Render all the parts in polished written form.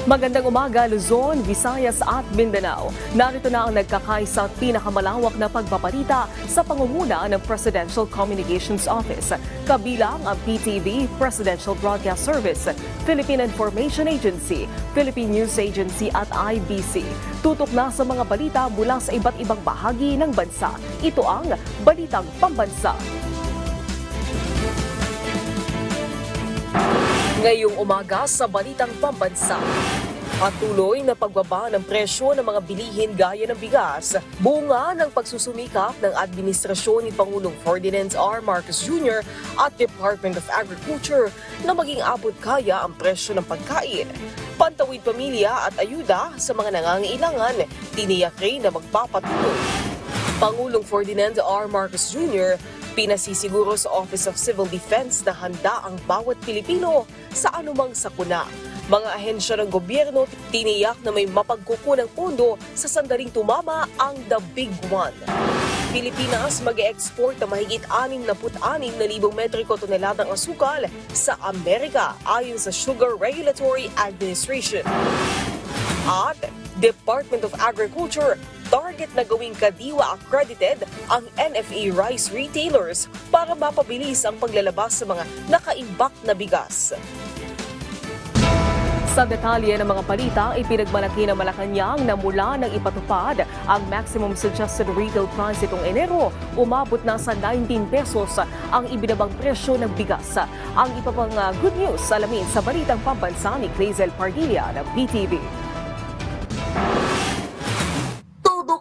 Magandang umaga, Luzon, Visayas at Mindanao. Narito na ang nagkakaisa at pinakamalawak na pagbabalita sa pangunguna ng Presidential Communications Office. Kabilang ang PTV, Presidential Broadcast Service, Philippine Information Agency, Philippine News Agency at IBC. Tutok na sa mga balita mula sa iba't ibang bahagi ng bansa. Ito ang Balitang Pambansa. Ngayong umaga sa Balitang Pambansa, patuloy na pagbaba ng presyo ng mga bilihin gaya ng bigas, bunga ng pagsusumikap ng administrasyon ni Pangulong Ferdinand R. Marcos Jr. at Department of Agriculture na maging abot kaya ang presyo ng pagkain. Pantawid pamilya at ayuda sa mga nangangailangan, tiniyak rin na magpapatuloy. Pangulong Ferdinand R. Marcos Jr. pinasisiguro sa Office of Civil Defense na handa ang bawat Pilipino sa anumang sakuna. Mga ahensya ng gobyerno tiniyak na may mapagkukunang pondo sa sandaling tumama ang The Big One. Pilipinas mag-e-export na mahigit 66,000 metriko toneladang asukal sa Amerika ayon sa Sugar Regulatory Administration. At Department of Agriculture, target na gawing kadiwa accredited ang NFA rice retailers para mapabilis ang paglalabas sa mga nakaimbak na bigas. Sa detalye ng mga balita, ipinagmalaki ng Malacanang na mula nang ipatupad ang maximum suggested retail price itong Enero, umabot na sa 19 pesos ang ibinabang presyo ng bigas. Ang iba pang good news, alamin sa Balitang Pambansa ni Clazel Pardilla ng PTV.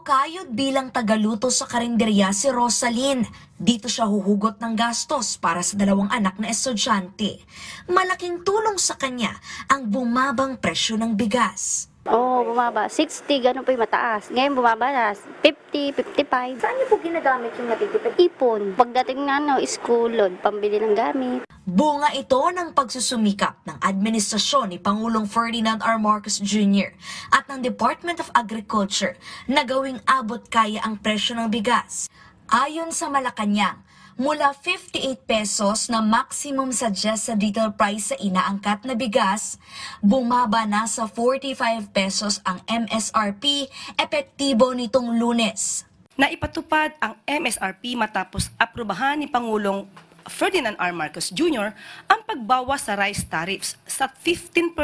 Kayod bilang tagaluto sa karinderya si Rosalyn. Dito siya huhugot ng gastos para sa dalawang anak na estudyante. Malaking tulong sa kanya ang bumabang presyo ng bigas. Oo, bumaba. 60, ganun po yung mataas. Ngayon bumaba na 50, 55. Saan niyo po ginagamit yung natitipid? Ipon. Pagdating na school load, pambili ng gamit. Bunga ito ng pagsusumikap ng administrasyon ni Pangulong Ferdinand R. Marcos Jr. at ng Department of Agriculture na gawing abot kaya ang presyo ng bigas. Ayon sa Malacanang, mula 58 pesos na maximum suggested retail price sa inaangkat na bigas, bumaba na sa 45 pesos ang MSRP epektibo nitong Lunes. Naipatupad ang MSRP matapos aprubahan ni Pangulong Ferdinand R. Marcos Jr. ang pagbawas sa rice tariffs sa 15%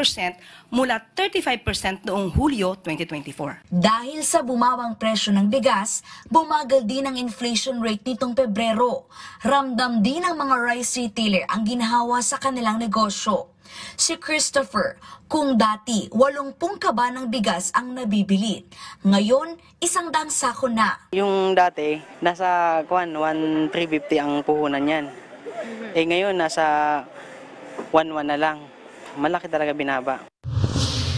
mula 35% noong Hulyo 2024. Dahil sa bumabang presyo ng bigas, bumagal din ang inflation rate nitong Pebrero. Ramdam din ng mga rice retailer ang ginhawa sa kanilang negosyo. Si Christopher, kung dati 80 kaba ng bigas ang nabibili, ngayon 100 sako na. Yung dati, nasa 1,350 ang puhunan yan. Ngayon, nasa 1,1 na lang. Malaki talaga binaba.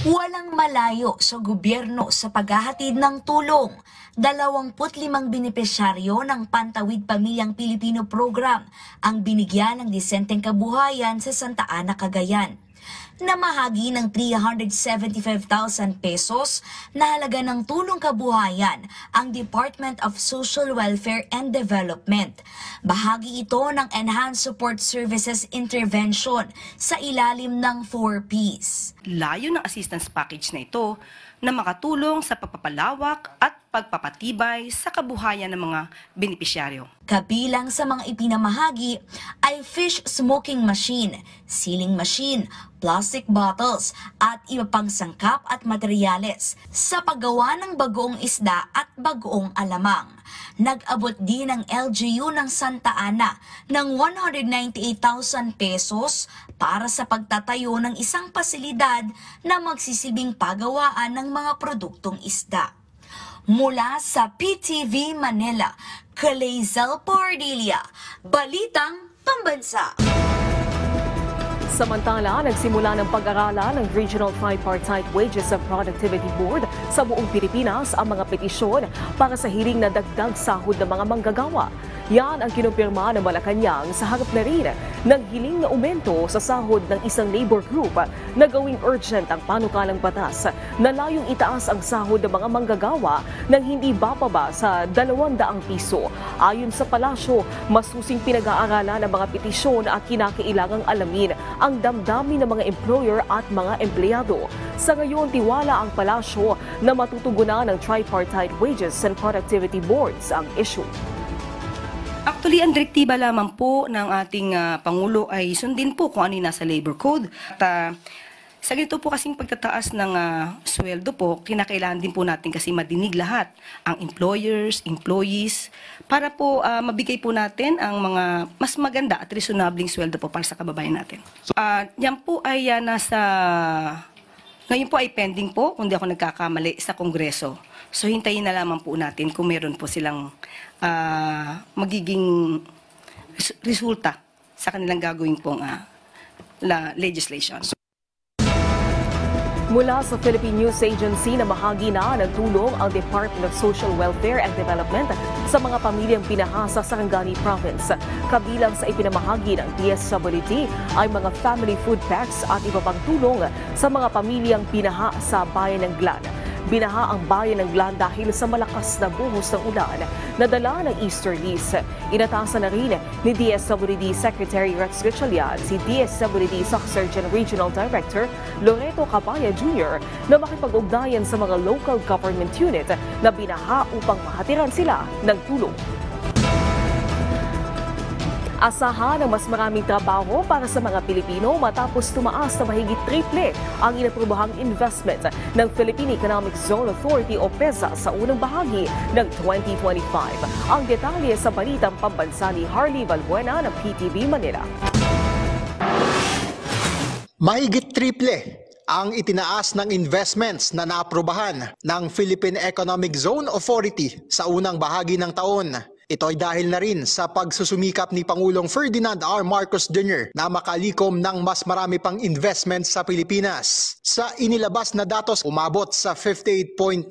Walang malayo sa gobyerno sa paghahatid ng tulong. 25 benepisyaryo ng Pantawid Pamilyang Pilipino Program ang binigyan ng disenteng kabuhayan sa Santa Ana, Cagayan. Namahagi ng 375,000 pesos na halaga ng tulong kabuhayan ang Department of Social Welfare and Development. Bahagi ito ng Enhanced Support Services Intervention sa ilalim ng 4Ps. Layo ng assistance package na ito na makatulong sa pagpapalawak at pagpapatibay sa kabuhayan ng mga benepisyaryo. Kabilang sa mga ipinamahagi ay fish smoking machine, sealing machine, plastic bottles at iba pang sangkap at materyales sa paggawa ng bagoong isda at bagoong alamang. Nag-abot din ang LGU ng Santa Ana ng 198,000 pesos para sa pagtatayo ng isang pasilidad na magsisilbing pagawaan ng mga produktong isda. Mula sa PTV Manila, Clazel Pardilla, Balitang Pambansa. Samantala, nagsimula ng pag-aralan ng Regional Tripartite Wages and Productivity Board sa buong Pilipinas ang mga petisyon para sa hiling na dagdag sahod ng mga manggagawa. Yan ang kinumpirma ng Malacanang sa harap na rin ng hiling na aumento sa sahod ng isang labor group na gawing urgent ang panukalang batas na layong itaas ang sahod ng mga manggagawa nang hindi bababa sa 200 piso. Ayon sa palasyo, masusing pinag-aaralan ng mga petisyon at kinakailangang alamin ang damdamin ng mga employer at mga empleyado. Sa ngayon, tiwala ang palasyo na matutugunan ng Tripartite Wages and Productivity Boards ang issue. Actually, ang direktiba lamang po ng ating Pangulo ay sundin po kung ano yung nasa Labor Code. At sa ganito po kasing pagtataas ng sweldo po, kinakailangan din po natin kasi madinig lahat ang employers, employees, para po mabigay po natin ang mga mas maganda at reasonabling sweldo po para sa kababayan natin. Yan po ay ngayon po ay pending po, kung di ako nagkakamali, sa Kongreso. So hintayin na lamang po natin kung meron po silang magiging resulta sa kanilang gagawin pong legislation. Mula sa Philippine News Agency na bahagi na ng tulong ang Department of Social Welfare and Development sa mga pamilyang pinahasa sa Sarangani Province. Kabilang sa ipinamahagi ng DSWD ay mga family food packs at iba pang tulong sa mga pamilyang pinaha sa bayan ng Glan. Binaha ang bayan ng Glan dahil sa malakas na buhos ng ulan na dala ng easterlies. Inatasan na rin ni DSWD Secretary Rex Gatchalian si DSWD Surgeon Regional Director Loreto Cabaya Jr. na makipag-ugnayan sa mga local government unit na binaha upang mahatiran sila ng tulong. Asahan ang mas maraming trabaho para sa mga Pilipino matapos tumaas na mahigit triple ang inaprobahang investment ng Philippine Economic Zone Authority o PEZA sa unang bahagi ng 2025. Ang detalye sa balitang pambansa ni Harley Valbuena ng PTV Manila. Mahigit triple ang itinaas ng investments na naaprobahan ng Philippine Economic Zone Authority sa unang bahagi ng taon. Ito ay dahil na rin sa pagsusumikap ni Pangulong Ferdinand R. Marcos Jr. na makalikom ng mas marami pang investments sa Pilipinas. Sa inilabas na datos, umabot sa 58.94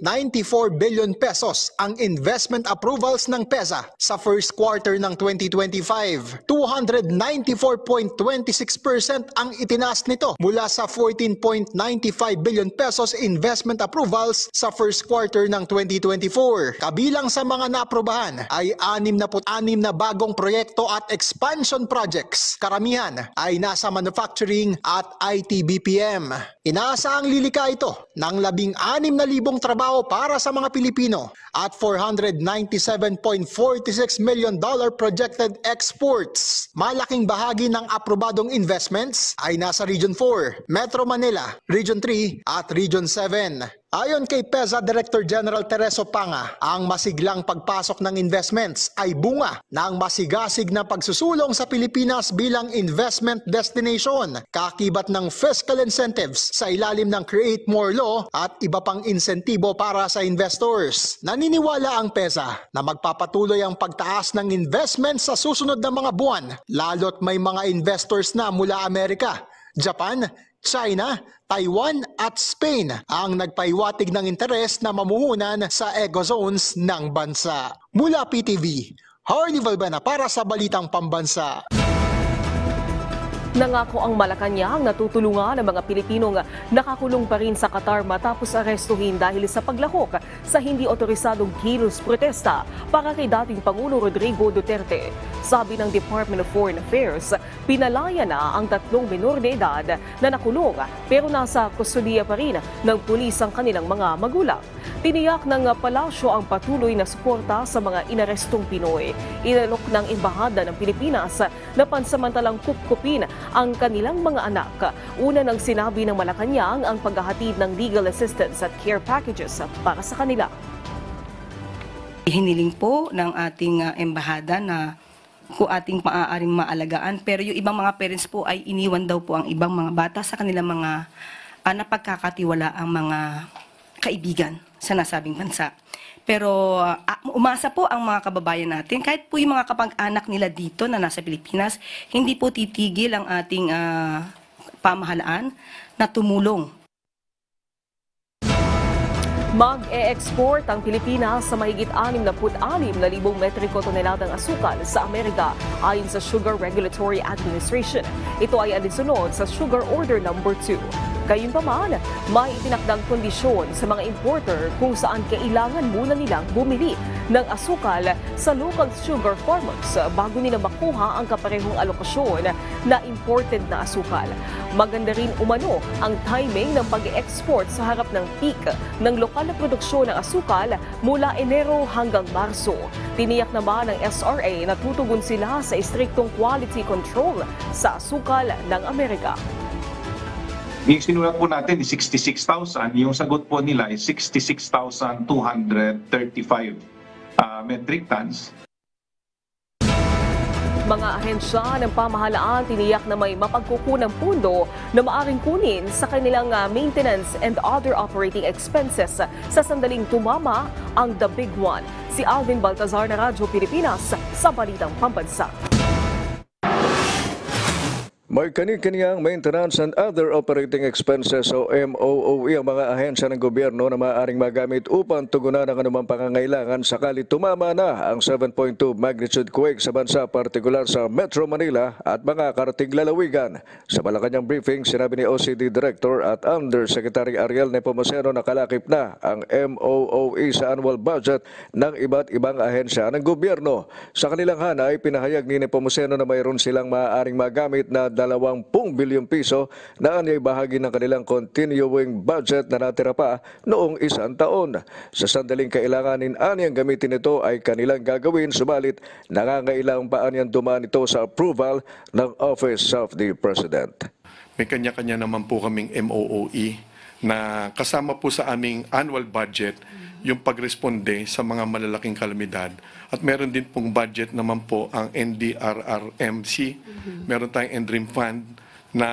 billion pesos ang investment approvals ng PEZA sa first quarter ng 2025. 294.26% ang itinaas nito mula sa 14.95 billion pesos investment approvals sa first quarter ng 2024. Kabilang sa mga naaprobahan ay 66 na bagong proyekto at expansion projects. Karamihan ay nasa manufacturing at IT BPM. Inaasahang lilika ito ng 16,000 trabaho para sa mga Pilipino at $497.46 million projected exports. Malaking bahagi ng aprobadong investments ay nasa Region 4, Metro Manila, Region 3 at Region 7. Ayon kay PEZA Director General Tereso Panga, ang masiglang pagpasok ng investments ay bunga ng masigasig na pagsusulong sa Pilipinas bilang investment destination, kakibat ng fiscal incentives sa ilalim ng Create More Law at iba pang insentibo para sa investors. Naniniwala ang PEZA na magpapatuloy ang pagtaas ng investments sa susunod na mga buwan, lalo't may mga investors na mula Amerika, Japan, China, Taiwan at Spain ang nagpaiwatig ng interes na mamuhunan sa eco-zones ng bansa. Mula PTV, Harley Valbuena para sa Balitang Pambansa. Nangako ang Malacanang na tutulungan ang mga Pilipinong nakakulong pa rin sa Qatar matapos arestuhin dahil sa paglahok sa hindi otorisadong kilos protesta para kay dating Pangulo Rodrigo Duterte. Sabi ng Department of Foreign Affairs, pinalaya na ang 3 menor de edad na nakulong pero nasa kustudiya pa rin ng pulis ang kanilang mga magulang. Tiniyak ng palasyo ang patuloy na suporta sa mga inarestong Pinoy. Inalok ng Embahada ng Pilipinas na pansamantalang kupkupin ang kanilang mga anak. Una nang sinabi ng Malacanang ang paghahatid ng legal assistance at care packages para sa kanila. Hiniling po ng ating embahada na kung ating maaaring maalagaan, pero yung ibang mga parents po ay iniwan daw po ang ibang mga bata sa kanilang mga napagkakatiwala ang mga kaibigan sa nasabing bansa. Pero umasa po ang mga kababayan natin, kahit po yung mga kapag-anak nila dito na nasa Pilipinas, hindi po titigil ang ating pamahalaan na tumulong. Mag-e-export ang Pilipinas sa mahigit 66,000 metriko toneladang asukal sa Amerika ayon sa Sugar Regulatory Administration. Ito ay alinsunod sa Sugar Order No. 2. Gayunpaman, may itinakdang kondisyon sa mga importer kung saan kailangan muna nilang bumili ng asukal sa local sugar farmers bago nila makuha ang kaparehong alokasyon na imported na asukal. Maganda rin umano ang timing ng pag-export sa harap ng peak ng lokal na produksyon ng asukal mula Enero hanggang Marso. Tiniyak naman ng SRA na tutugon sila sa istriktong quality control sa asukal ng Amerika. Yung sinulat po natin is 66,000. Yung sagot po nila is 66,235 metric tons. Mga ahensya ng pamahalaan tiniyak na may mapagkukunang pundo na maaring kunin sa kanilang maintenance and other operating expenses sa sandaling tumama ang The Big One. Si Alvin Baltazar na Radyo Pilipinas sa Balitang Pambansa. May kani-kaniyang maintenance and other operating expenses o MOOE ang mga ahensya ng gobyerno na maaaring magamit upang tugunan ang anumang pangangailangan sakali tumama na ang 7.2 magnitude quake sa bansa, partikular sa Metro Manila at mga karating lalawigan. Sa Malacanang briefing, sinabi ni OCD Director at Undersecretary Ariel Nepomuceno na kalakip na ang MOOE sa annual budget ng iba't ibang ahensya ng gobyerno. Sa kanilang hanay, pinahayag ni Nepomuceno na mayroon silang maaaring magamit na 20 bilyong piso na anyay bahagi ng kanilang continuing budget na natira pa noong isang taon. Sa sandaling kailanganin anyang gamitin ito ay kanilang gagawin, subalit nangangailangan pa anyang dumaan ito sa approval ng Office of the President. May kanya-kanya naman po kaming MOOE na kasama po sa aming annual budget yung pagresponde sa mga malalaking kalamidad. At meron din pong budget naman po ang NDRRMC. Meron tayong NDRIM Fund na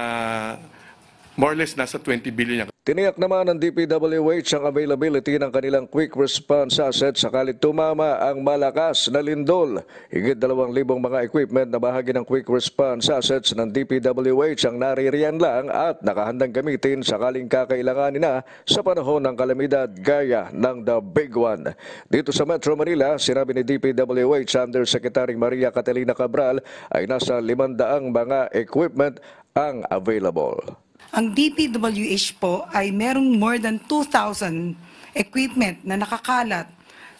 more or less nasa 20 billion. Tiniyak naman ng DPWH ang availability ng kanilang quick response assets sakali tumama ang malakas na lindol. Higit 2,000 mga equipment na bahagi ng quick response assets ng DPWH ang naririyan lang at nakahandang gamitin sakaling kakailanganin na sa panahon ng kalamidad gaya ng The Big One. Dito sa Metro Manila, sinabi ni DPWH Undersecretary Maria Catalina Cabral ay nasa 500 mga equipment ang available. Ang DPWH po ay merong more than 2,000 equipment na nakakalat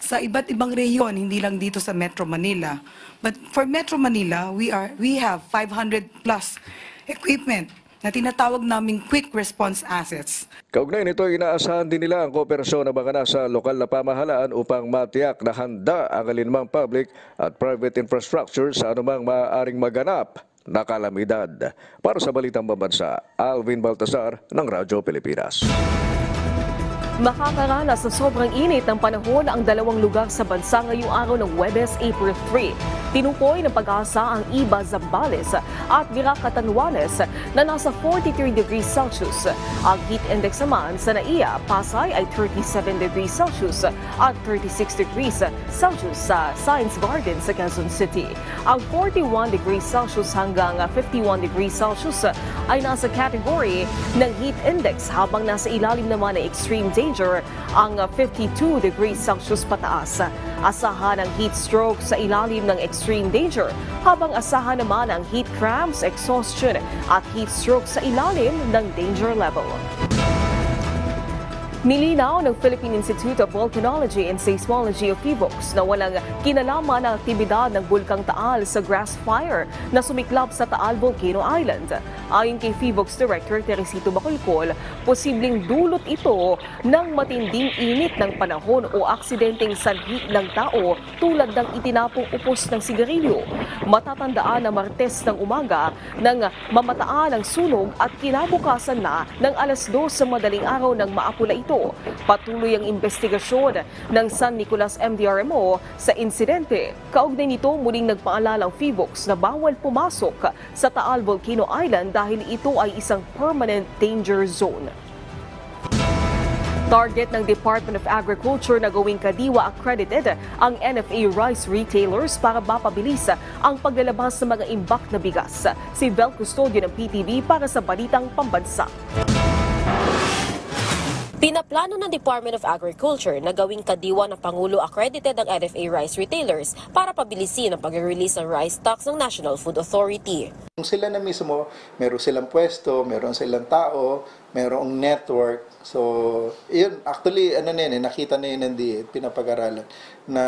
sa iba't ibang rehiyon, hindi lang dito sa Metro Manila. But for Metro Manila, we have 500 plus equipment na tinatawag naming quick response assets. Kaugnay nito, inaasahan din nila ang kooperasyon ng mga nasa lokal na pamahalaan upang matiyak na handa ang alinmang public at private infrastructure sa anumang maaaring maganap na kalamidad. Para sa Balitang Pambansa, Alvin Baltazar ng Radyo Pilipinas. Makakaranas sa sobrang init ng panahon ang dalawang lugar sa bansa ngayong araw ng Huwebes, April 3. Tinukoy ng Pag-asa ang Iba, Zambales at Virac, Catanduanes na nasa 43 degrees Celsius. Ang heat index naman sa Naiya, Pasay ay 37 degrees Celsius at 36 degrees Celsius sa Science Garden sa Quezon City. Ang 41 degrees Celsius hanggang 51 degrees Celsius ay nasa category ng heat index, habang nasa ilalim naman ng extreme danger ang 52 degrees Celsius pataas. Asahan ang heat stroke sa ilalim ng extreme danger, habang asahan naman ang heat cramps, exhaustion at heat stroke sa ilalim ng danger level. Nilinaw ng Philippine Institute of Volcanology and Seismology o PHIVOLCS na walang kinalaman ang aktibidad ng Bulkang Taal sa grass fire na sumiklab sa Taal Volcano Island. Ayon kay PHIVOLCS Director Teresito Bacolcol, posibleng dulot ito ng matinding init ng panahon o aksidenteng sanhi ng tao tulad ng itinapong upos ng sigarilyo. Matatandaan na Martes ng umaga nang mamataan ang sunog at kinabukasan na ng alas 2 sa madaling araw ng maapula ito. Patuloy ang investigasyon ng San Nicolas MDRMO sa insidente. Kaugnay nito, muling nagpaalala ang PHIVOLCS na bawal pumasok sa Taal Volcano Island dahil ito ay isang permanent danger zone. Target ng Department of Agriculture na gawing kadiwa accredited ang NFA rice retailers para mapabilis ang paglalabas ng mga imbak na bigas. Si Vel Custodio ng PTV para sa Balitang Pambansa. Pinaplano ng Department of Agriculture na gawing kadiwa ng Pangulo accredited ang NFA rice retailers para pabilisin ang pag-release ng rice stocks ng National Food Authority. Kung sila na mismo, meron silang pwesto, meron silang tao, merong network. So, yun, actually, nakita na yun ng DA, pinapag-aralan, na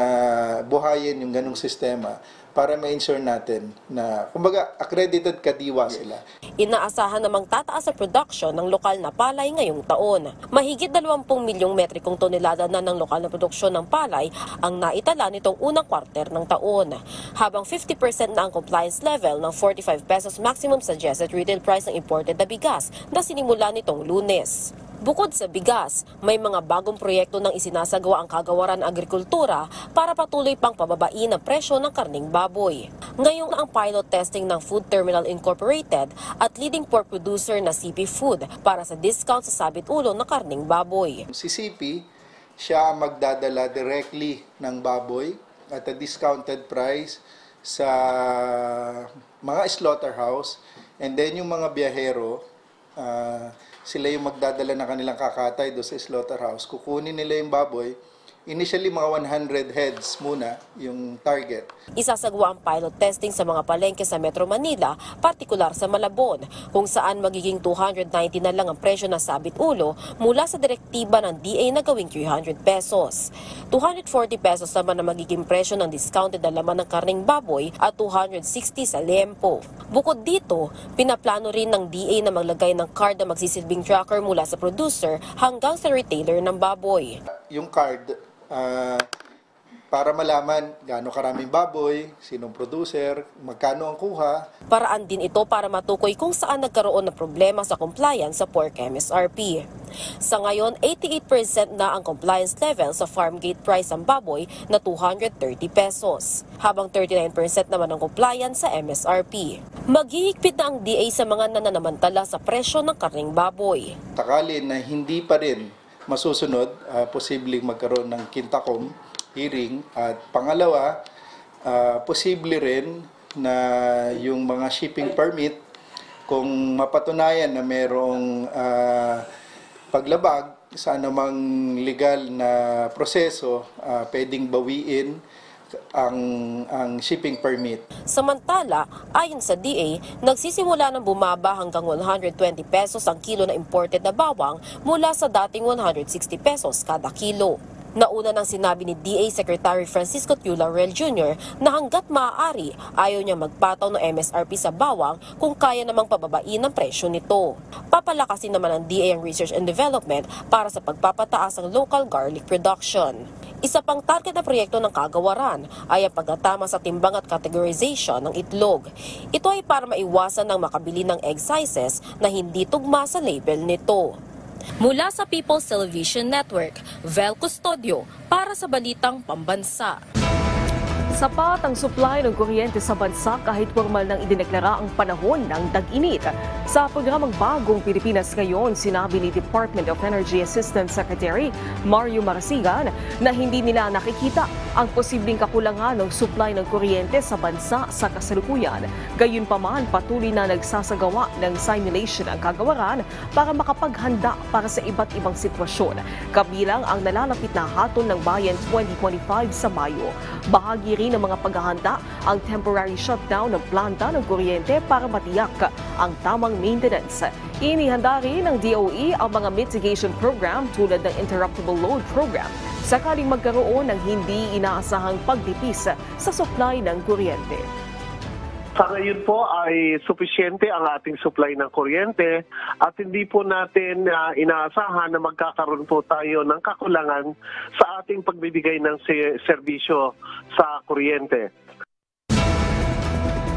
buhayin yung ganong sistema para ma-ensure natin na, kumbaga, accredited kadiwa sila. Inaasahan namang tataas ang production ng lokal na palay ngayong taon. Mahigit 20 milyong metrikong tonelada na ng lokal na produksyon ng palay ang naitala nitong unang kwarter ng taon. Habang 50% na ang compliance level ng 45 pesos maximum suggested retail price ng imported na bigas na sinimula nitong Lunes. Bukod sa bigas, may mga bagong proyekto ng isinasagawa ang Kagawaran ng Agrikultura para patuloy pang pababain ang presyo ng karning baboy. Ngayong ang pilot testing ng Food Terminal Incorporated at leading pork producer na CP Food para sa discount sa sabit ulo ng karning baboy. Si CP, siya ang magdadala directly ng baboy at a discounted price sa mga slaughterhouse, and then yung mga biyahero, sila yung magdadala ng kanilang kakatay doon sa slaughterhouse. Kukunin nila yung baboy. Initially, mga 100 heads muna yung target. Isasagawa ang pilot testing sa mga palengke sa Metro Manila, partikular sa Malabon, kung saan magiging 290 na lang ang presyo ng sabit ulo mula sa direktiba ng DA na gawing 300 pesos. 240 pesos naman ang magiging presyo ng discounted na laman ng karning baboy at 260 sa lempo. Bukod dito, pinaplano rin ng DA na maglagay ng card na magsisilbing tracker mula sa producer hanggang sa retailer ng baboy. Yung card, para malaman gaano karaming baboy, sinong producer, magkano ang kuha. Paraan din ito para matukoy kung saan nagkaroon ng problema sa compliance sa pork MSRP. Sa ngayon, 88% na ang compliance level sa farm gate price ng baboy na 230 pesos, habang 39% naman ang compliance sa MSRP. Maghihigpit na ang DA sa mga nananamantala sa presyo ng karning baboy. Sakali na hindi pa rin masusunod, posibleng magkaroon ng kintakom hearing, at pangalawa, posible rin na yung mga shipping permit, kung mapatunayan na merong paglabag sa anumang legal na proseso, pwedeng bawiin ang shipping permit. Samantala, ayon sa DA, nagsisimula ng bumaba hanggang 120 pesos ang kilo na imported na bawang mula sa dating 160 pesos kada kilo. Nauna nang sinabi ni DA Secretary Francisco Q. Laurel Jr. na hanggat maaari ayaw niya magpataw ng MSRP sa bawang kung kaya namang pababain ang presyo nito. Papalakasin naman ng DA ang research and development para sa pagpapataas ng local garlic production. Isa pang target na proyekto ng Kagawaran ay ang pagtatama sa timbang at categorization ng itlog. Ito ay para maiwasan ng makabili ng egg sizes na hindi tugma sa label nito. Mula sa People's Television Network, Vel Custodio para sa Balitang Pambansa. Sapat ang supply ng kuryente sa bansa kahit formal nang idineklara ang panahon ng tag-init. Sa programang Bagong Pilipinas Ngayon, sinabi ni Department of Energy Assistant Secretary Mario Marasigan na hindi nila nakikita ang posibleng kakulangan ng supply ng kuryente sa bansa sa kasalukuyan. Gayunpaman, patuloy na nagsasagawa ng simulation ang Kagawaran para makapaghanda para sa iba't ibang sitwasyon, kabilang ang nalalapit na hatol ng bayan 2025 sa Mayo. Bahagi rin ng mga paghahanda ang temporary shutdown ng planta ng kuryente para matiyak ang tamang maintenance. Inihanda rin ng DOE ang mga mitigation program tulad ng interruptible load program sakaling magkaroon ng hindi inaasahang pagtipis sa supply ng kuryente. Sa ngayon po ay sufisyente ang ating supply ng kuryente at hindi po natin inaasahan na magkakaroon po tayo ng kakulangan sa ating pagbibigay ng serbisyo sa kuryente.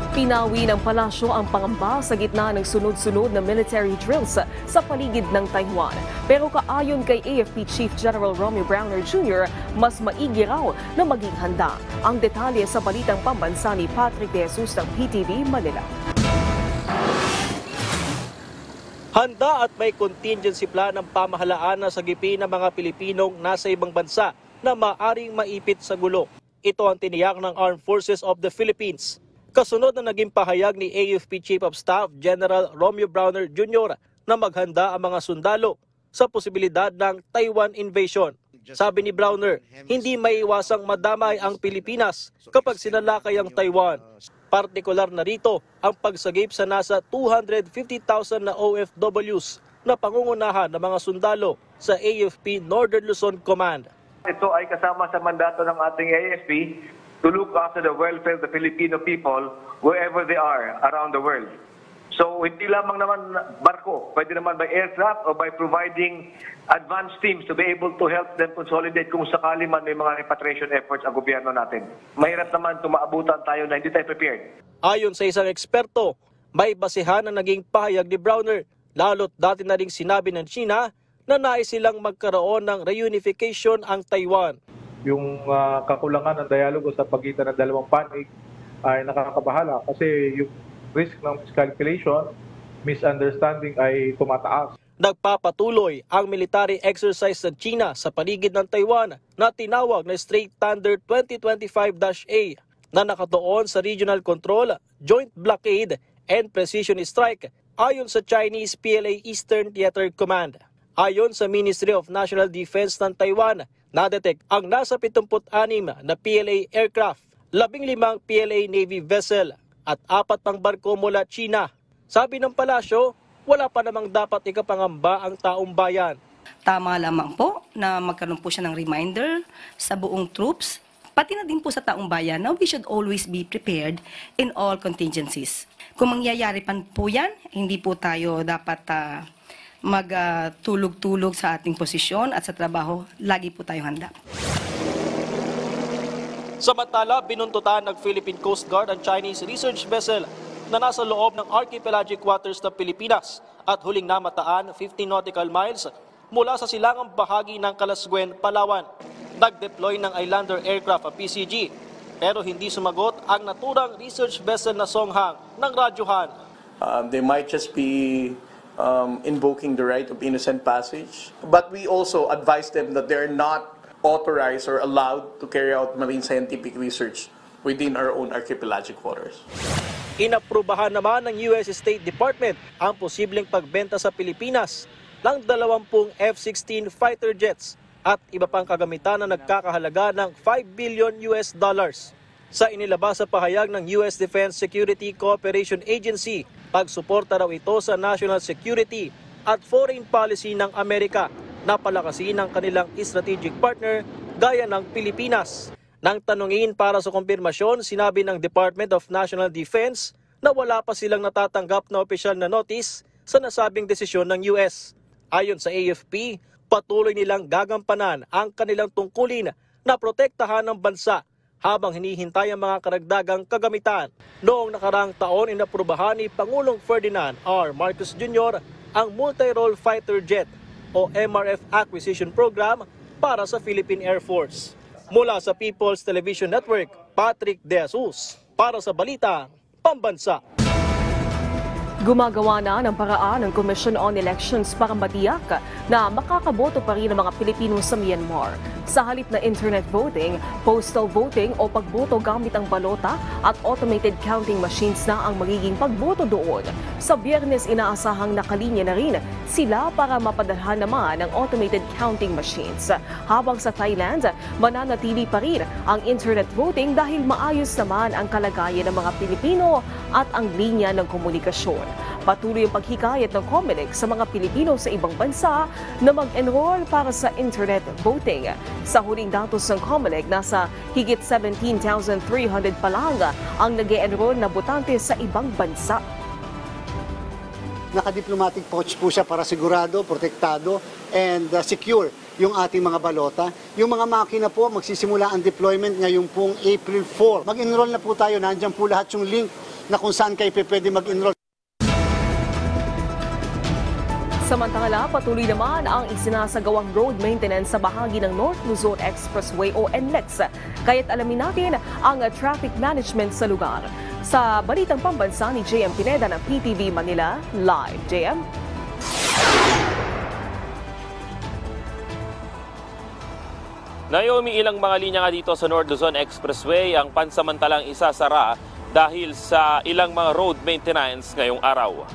Pinawi ng palasyo ang pangamba sa gitna ng sunod-sunod na military drills sa paligid ng Taiwan. Pero kaayon kay AFP Chief General Romeo Browner Jr., mas maigi raw na maging handa. Ang detalye sa Balitang Pambansa ni Patrick De Jesus ng PTV Manila. Handa at may contingency plan ng pamahalaan na sagipin ng mga Pilipinong nasa ibang bansa na maaring maipit sa gulo. Ito ang tiniyak ng Armed Forces of the Philippines. Kasunod na naging pahayag ni AFP Chief of Staff General Romeo Browner Jr. na maghanda ang mga sundalo sa posibilidad ng Taiwan invasion. Sabi ni Browner, hindi maiiwasang madamay ang Pilipinas kapag sinalakay ang Taiwan. Partikular na rito ang pagsagip sa nasa 250,000 na OFWs na pangungunahan ng mga sundalo sa AFP Northern Luzon Command. Ito ay kasama sa mandato ng ating AFP to look after the welfare of the Filipino people wherever they are around the world. So hindi lamang naman barko, pwede naman by aircraft or by providing advanced teams to be able to help them consolidate kung sakali man may mga repatriation efforts ang gobyerno natin. Mahirap naman tumaabutan tayo na hindi tayo prepared. Ayon sa isang eksperto, may basehan na naging pahayag ni Browner, lalo't dati na ring sinabi ng China na nais silang magkaroon ng reunification ang Taiwan. Yung kakulangan ng dialogo sa pagitan ng dalawang panig ay nakakabahala kasi yung risk ng miscalculation, misunderstanding ay tumataas. Nagpapatuloy ang military exercise ng China sa paligid ng Taiwan na tinawag na Strait Thunder 2025-A na nakatuon sa regional control, joint blockade, and precision strike ayon sa Chinese PLA Eastern Theater Command. Ayon sa Ministry of National Defense ng Taiwan, nadetect ang nasa 76 na PLA aircraft, 15 PLA Navy vessel at 4 pang barko mula China. Sabi ng palasyo, wala pa namang dapat ikapangamba ang taong bayan. Tama lamang po na magkaroon po siya ng reminder sa buong troops, pati na din po sa taong bayan na we should always be prepared in all contingencies. Kung mangyayari pa po yan, hindi po tayo dapat magtulog-tulog sa ating posisyon at sa trabaho, lagi po tayo handa. Samantala, binuntutan ng Philippine Coast Guard ang Chinese research vessel na nasa loob ng archipelagic waters ng Pilipinas at huling namataan 15 nautical miles mula sa silangang bahagi ng Calasguen, Palawan. Nag-deploy ng Islander aircraft ang PCG pero hindi sumagot ang naturang research vessel na Songhang ng radyohan. They might just be invoking the right of innocent passage, but we also advise them that they're not authorized or allowed to carry out marine scientific research within our own archipelagic waters. Inaprubahan naman ng US State Department ang posibleng pagbenta sa Pilipinas ng 20 F-16 fighter jets at iba pang kagamitan na nagkakahalaga ng $5 billion. Sa inilabas sa pahayag ng US Defense Security Cooperation Agency, pagsuporta raw ito sa national security at foreign policy ng Amerika na palakasin ng kanilang strategic partner gaya ng Pilipinas. Nang tanungin para sa kumpirmasyon, sinabi ng Department of National Defense na wala pa silang natatanggap na opisyal na notice sa nasabing desisyon ng US. Ayon sa AFP, patuloy nilang gagampanan ang kanilang tungkulin na protektahan ng bansa habang hinihintay ang mga karagdagang kagamitan. Noong nakarang taon, inaprubahan ni Pangulong Ferdinand R. Marcos Jr. ang multi-role fighter jet o MRF Acquisition Program para sa Philippine Air Force. Mula sa People's Television Network, Patrick De Jesus, para sa Balita Pambansa. Gumagawa na ng paraan ng Commission on Elections para matiyak na makakaboto pa rin ang mga Pilipino sa Myanmar. Sa halip na internet voting, postal voting o pagboto gamit ang balota at automated counting machines na ang magiging pagboto doon. Sa Biyernes, inaasahang nakalinya na rin sila para mapadalhan naman ang automated counting machines. Habang sa Thailand, mananatili pa rin ang internet voting dahil maayos naman ang kalagayan ng mga Pilipino at ang linya ng komunikasyon. Patuloy ang paghikayat ng COMELEC sa mga Pilipino sa ibang bansa na mag-enroll para sa internet voting. Sa huling datos ng COMELEC, nasa higit 17,300 pa lang ang nag-e-enroll na botante sa ibang bansa. Naka-diplomatic pouch po siya para sigurado, protektado, and secure yung ating mga balota. Yung mga makina po, magsisimula ang deployment ngayong pong April 4. Mag-enroll na po tayo, nandiyan po lahat yung link na kung saan kayo pwede mag-enroll. Samantala, patuloy naman ang isinasagawang road maintenance sa bahagi ng North Luzon Expressway o NLEX. Kaya't alamin natin ang traffic management sa lugar. Sa Balitang Pambansa ni JM Pineda ng PTV Manila, live. JM? Naomi, ilang mga linya nga dito sa North Luzon Expressway ang pansamantalang isasara dahil sa ilang mga road maintenance ngayong araw.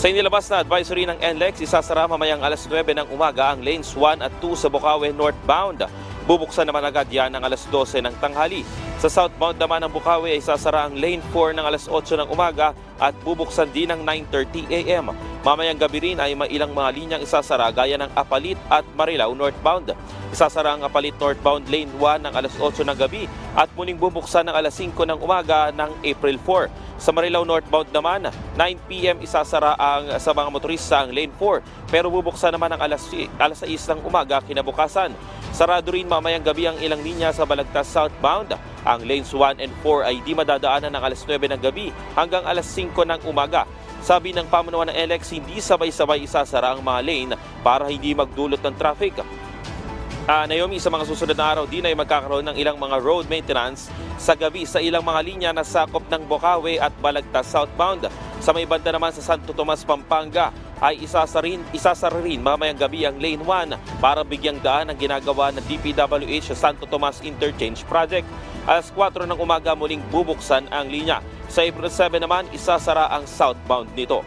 Sa inilabas na advisory ng NLEX, isasara mamayang alas 9 ng umaga ang lanes 1 at 2 sa Bocaue northbound. Bubuksan naman agad yan ng alas 12 ng tanghali. Sa southbound naman ng Bukawi ay sasara ang lane 4 ng alas 8 ng umaga at bubuksan din ng 9:30 a.m. Mamayang gabi rin ay may ilang mga linyang isasara gaya ng Apalit at Marilao northbound. Isasara ang Apalit northbound lane 1 ng alas 8 ng gabi at muling bubuksan ng alas 5 ng umaga ng April 4. Sa Marilao northbound naman, 9 p.m. isasara sa mga motorista ang lane 4 pero bubuksan naman ng alas 6 ng umaga kinabukasan. Sarado rin mamayang gabi ang ilang linya sa Balagtas southbound. Ang lanes 1 and 4 ay di madadaanan ng alas 9 ng gabi hanggang alas 5 ng umaga. Sabi ng pamunuan ng NLEX, hindi sabay-sabay isasara ang mga lane para hindi magdulot ng traffic. Naomi, sa mga susunod na araw din ay magkakaroon ng ilang mga road maintenance sa gabi sa ilang mga linya na sakop ng Bukawi at Balagtas southbound. Sa may banda naman sa Santo Tomas, Pampanga ay isasara rin mamayang gabi ang lane 1 para bigyang daan ang ginagawa ng DPWH sa Santo Tomas Interchange Project. Alas 4 ng umaga muling bubuksan ang linya. Sa April 7 naman, isasara ang southbound nito.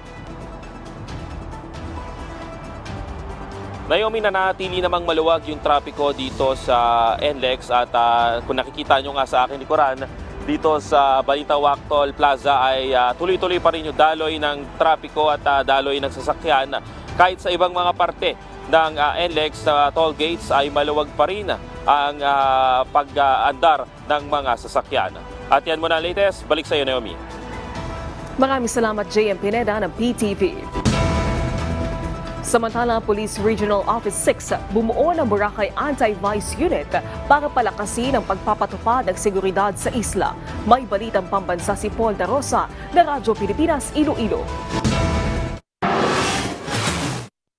Naomi, nanatili namang maluwag yung trapiko dito sa NLEX at kung nakikita nyo nga sa aking likuran, dito sa Balita Wactol Plaza ay tuloy-tuloy pa rin yung daloy ng trapiko at daloy ng sasakyan. Kahit sa ibang mga parte ng NLEX toll gates ay maluwag pa rin ang pag-andar ng mga sasakyan. At yan muna ang latest. Balik sa iyo, Naomi. Maraming salamat, JM Pineda ng PTV. Samantala, Police Regional Office 6 bumuo ng Boracay Anti-Vice Unit para palakasin ang pagpapatupad ng seguridad sa isla. May balitang pambansa si Paul Da Rosa ng Radyo Pilipinas, Iloilo.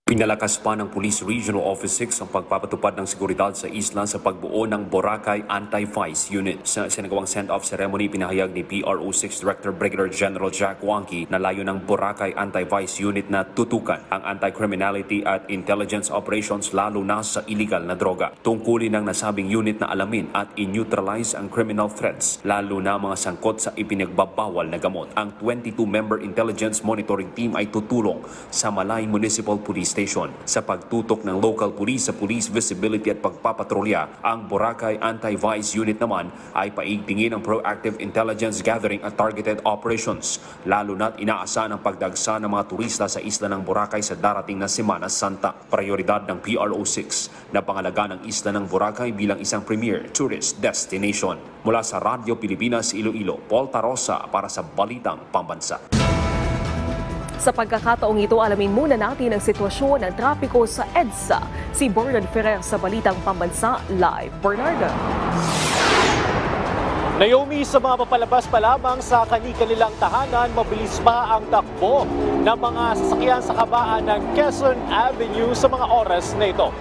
Pinalakas pa ng Police Regional Office 6 ang pagpapatupad ng seguridad sa isla sa pagbuo ng Boracay Anti-Vice Unit. Sa sinagawang send-off ceremony, pinahayag ni PRO6 Director Brigadier General Jack Wonky na layo ng Boracay Anti-Vice Unit na tutukan ang anti-criminality at intelligence operations lalo na sa illegal na droga. Tungkulin ng nasabing unit na alamin at in-neutralize ang criminal threats, lalo na mga sangkot sa ipinagbabawal na gamot. Ang 22-member intelligence monitoring team ay tutulong sa Malay Municipal Police Station sa pagtutok ng local police sa police visibility at pagpapatrolya. Ang Boracay Anti-Vice Unit naman ay paigtingin ang proactive intelligence gathering at targeted operations, lalo na't inaasahan ang pagdagsa ng mga turista sa isla ng Boracay sa darating na Semana Santa. Prioridad ng PRO6 na pangalaga ng isla ng Boracay bilang isang premier tourist destination. Mula sa Radyo Pilipinas, Iloilo, Paul Da Rosa para sa Balitang Pambansa. Sa pagkakataong ito, alamin muna natin ang sitwasyon ng trapiko sa EDSA. Si Bernard Ferrer sa Balitang Pambansa Live. Bernard. Naomi, sa mga papalabas pa lamang sa kanilang tahanan, mabilis pa ang takbo ng mga sasakyan sa kabaan ng Quezon Avenue sa mga oras na ito.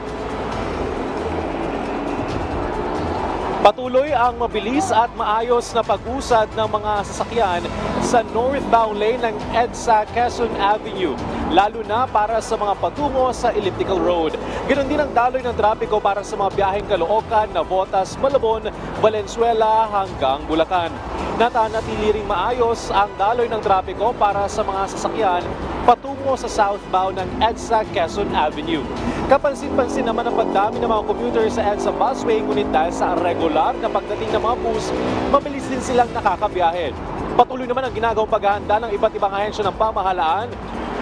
Patuloy ang mabilis at maayos na pag-usad ng mga sasakyan sa northbound lane ng EDSA Quezon Avenue, lalo na para sa mga patungo sa Elliptical Road. Ganoon din ang daloy ng trapiko para sa mga biyaheng Caloocan, Navotas, Malabon, Valenzuela hanggang Bulacan. Natanatili ring maayos ang daloy ng trapiko para sa mga sasakyan patungo sa southbound ng EDSA Quezon Avenue. Kapansin-pansin naman ang pagdami ng mga commuter sa EDSA busway, ngunit dahil sa regular na pagdating ng mga bus, mabilis din silang nakakabiyahe. Patuloy naman ang ginagawang paghahanda ng iba't ibang ahensya ng pamahalaan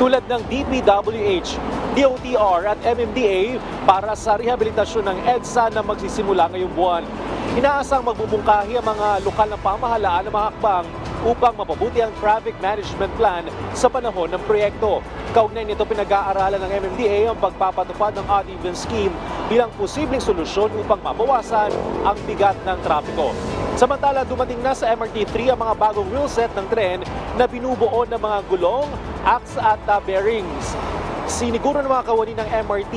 tulad ng DPWH, DOTR at MMDA para sa rehabilitasyon ng EDSA na magsisimula ngayong buwan. Inaasang magbubungkahi ang mga lokal na pamahalaan ng mga hakbang upang mapabuti ang traffic management plan sa panahon ng proyekto. Kaugnay nito, pinag-aaralan ng MMDA ang pagpapatupad ng odd-even scheme bilang posibleng solusyon upang mabawasan ang bigat ng trapiko. Samantala, dumating na sa MRT3 ang mga bagong wheelset ng tren na binubuo ng mga gulong, axle at bearings. Siniguro ng mga kawani ng MRT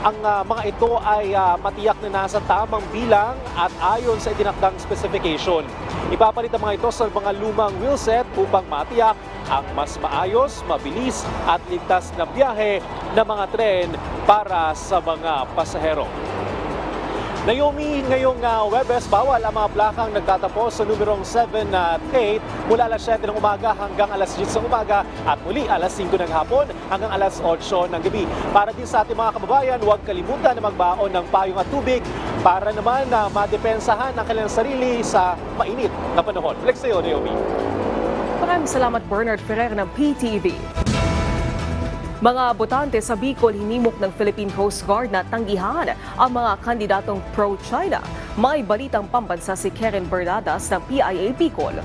ang mga ito ay matiyak na nasa tamang bilang at ayon sa itinakdang specification. Ipapalit ang mga ito sa mga lumang wheelset upang matiyak ang mas maayos, mabilis at ligtas na biyahe ng mga tren para sa mga pasahero. Naomi, ngayong Webes, bawal ang mga plakang nagtatapos sa numerong 7 at 8 mula alas 7 ng umaga hanggang alas 10 ng umaga at muli alas 5 ng hapon hanggang alas 8 ng gabi. Para din sa ating mga kababayan, huwag kalimutan na magbaon ng payong at tubig para naman na madepensahan ang kanilang sarili sa mainit na panahon. Balik sa iyo, Naomi. Maraming salamat, Bernard Ferrer ng PTV. Mga botante sa Bicol hinimok ng Philippine Coast Guard na tanggihan ang mga kandidatong pro-China. May balitang pambansa si Karen Bernadas ng PIA Bicol.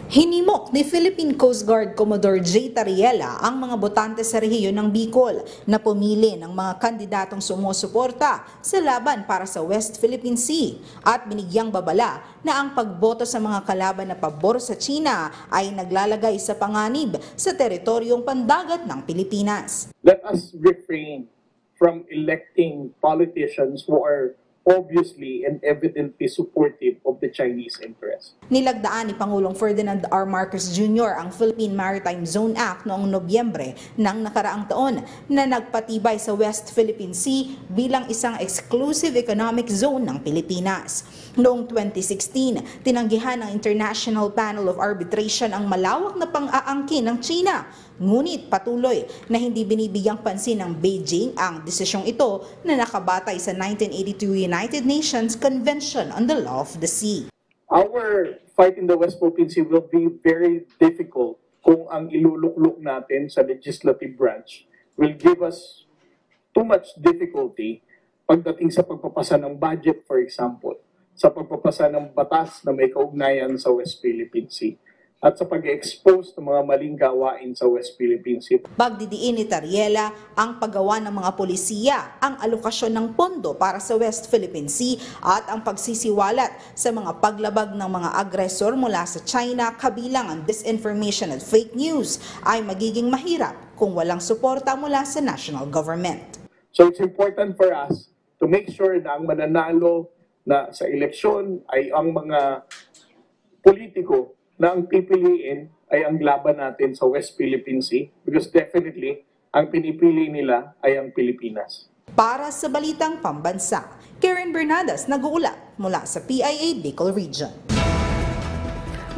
Hinimok ni Philippine Coast Guard Commodore J. Tariela ang mga botante sa rehiyon ng Bicol na pumili ng mga kandidatong sumusuporta sa laban para sa West Philippine Sea at binigyang babala na ang pagboto sa mga kalaban na pabor sa China ay naglalagay sa panganib sa teritoryong pandagat ng Pilipinas. Let us refrain from electing politicians who are obviously and evidently supportive of the Chinese interest. Nilagdaan ni Pangulong Ferdinand R. Marcos Jr. ang Philippine Maritime Zone Act noong Nobyembre ng nakaraang taon na nagpatibay sa West Philippine Sea bilang isang exclusive economic zone ng Pilipinas. Noong 2016, tinanggihan ng International Panel of Arbitration ang malawak na pang-aangkin ng China. Ngunit patuloy na hindi binibigyang pansin ng Beijing ang desisyong ito na nakabatay sa 1982 United Nations Convention on the Law of the Sea. Our fight in the West Philippine Sea will be very difficult kung ang iluluklok natin sa legislative branch will give us too much difficulty pagdating sa pagpapasa ng budget, for example, sa pagpapasa ng batas na may kaugnayan sa West Philippine Sea, at sa pag-expose ng mga maling gawain sa West Philippine Sea. Pagdidiin ni Tariela ang paggawa ng mga polisiya, ang alokasyon ng pondo para sa West Philippine Sea at ang pagsisiwalat sa mga paglabag ng mga agresor mula sa China kabilang ang disinformation at fake news ay magiging mahirap kung walang suporta mula sa national government. So it's important for us to make sure na ang mananalo na sa eleksyon ay ang mga politiko na ang pipiliin ay ang laban natin sa West Philippine Sea because definitely ang pinipili nila ay ang Pilipinas. Para sa Balitang Pambansa, Karen Bernadas nag-uulat mula sa PIA Bicol Region.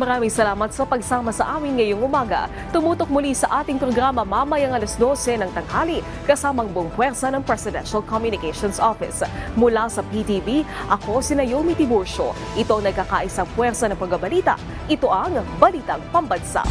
Maraming salamat sa pagsama sa amin ngayong umaga. Tumutok muli sa ating programa mamayang alas 12 ng tanghali kasamang buong puwersa ng Presidential Communications Office. Mula sa PTV, ako si Naomi Tiburcio. Ito ang nagkakaisang puwersa ng pagbabalita. Ito ang Balitang Pambansa.